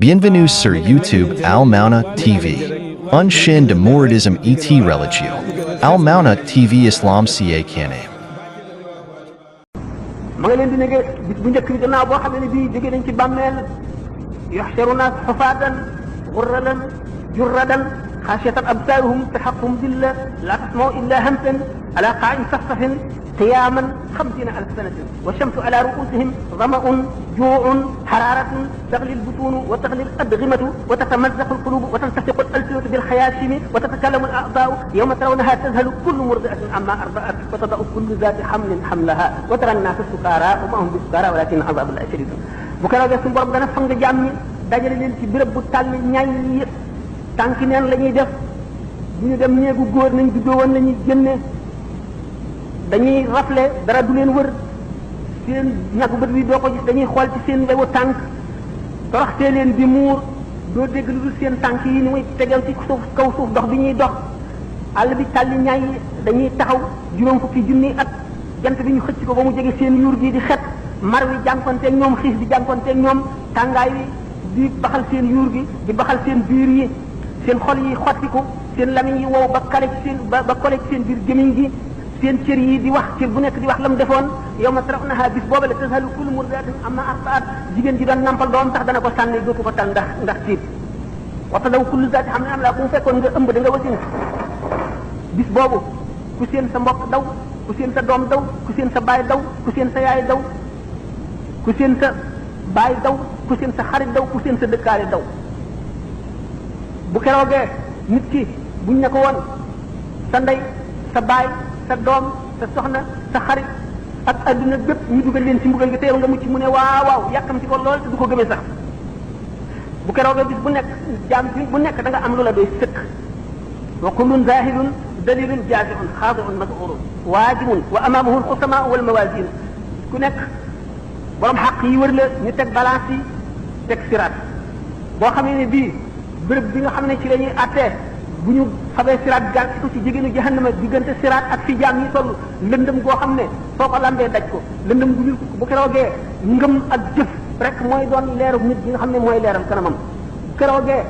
Bienvenue sur YouTube Al Mauna TV. Un chaîne de mouridisme et religieux. Al Mauna TV Islam ca Kane. ma nga leen di nege bis bu njëkk bi gannaaw boo xam ne bii jóge nañ ci bàmmeel yuxsharu naas xufaatan gurradan jurradan xaashiyatan absaaruhum taxaquhum dilla laa tasmau illa hamsan ala qaa'in safsafin qiyaaman 50,000 sanatin wa shamsu ala ru'usihim damaun juu'un xaraaratun taxli lbutuunu wa taxli ladgimatu wa tatamazzaqu lqulubu wa tantafiqu alsinatu bilxayaashimi wa tatakallamu al-a'daa'u yawma tarawnaha tadhalu kullu murdi'atin amma arda'at wa tada'u kullu zaati hamlin hamlaha wa tara nnaasa sukaaraa wa maa hum bisukaaraa walaakinna azaabu llaahi shadiid bu ko roogee suñu borom dana fang jàmm ñi dajale leen ci béréb bu tàlli ñaay yi tànki neen la ñuy def bu ñu dem néegu góor nañ juddoo woon la ñuy génne dañuy rafle dara du leen wër seen ñàkk bët wi doo ko gis dañuy xool ci seen wewu tànk toroxtee leen di muur doo dégg lu dul seen tànk yi ni muy tegew ci suuf kaw suuf dox bi ñuy dox àll bi tàlli ñaay yi dañuy taxaw juróom fukki junni at jant bi ñu xëcc ko ba mu jege seen yuur gi di xet mar wi jànkonteeg ñoom xiif bi jànkonteeg ñoom tàngaay wi di baxal seen yuur gi di baxal seen biir yi seen xol yi xottiku seen lamiñ yi wow ba kale ci seen ba kole ci seen biir gémmiñ gi seen cër yi di wax cër bu nekk di wax la mu defoon yow ma tarawnaha bis booba la tazhalu kullu murdi'atin amma arda'at jigéen ji doon nampal doom sax dana ko sànni dootu ko tal ndax tiit wa tadaw kullu zaati hamlin hamlaha ku mu fekkoon nga ëmb da nga wasin bis boobu ku seen sa mbokk daw ku seen sa doom daw ku seen sa baay daw ku seen sa yaay daw ku seen sa baay daw ku seen sa xarit daw ku seen sa dëkkaale daw bu keroogee nit ki buñ ne ko woon sa ndey sa baay sa doom sa soxna sa xarit ak adduna bépp ñu dugal leen ci mbugal gi teew nga mucc mu ne waaw waaw yàkkamti ko lool te du ko gëmee sax bu keroogee bis bu nekk jaam bi bu nekk da nga am lu la doy sëkk wa kullun zahidun dalilun jazi'un xaadi'un mas'urun waajibun wa amaamahu al-xusamaa wal mawaazin ku nekk borom xaq yi wër la ñu teg balance yi teg siraat boo xam ne bii bërëb bi nga xam ne ci la ñuy attee bu ñu fabee siraat gàll ko ci jigéenu jahannama diggante siraat ak fi jaam yi toll lëndëm goo xam ne soo ko lambee daj ko lëndëm gu bu keroogee ngëm ak jëf rek mooy doon leeru nit bi nga xam ne mooy leeral kanamam bu keroogee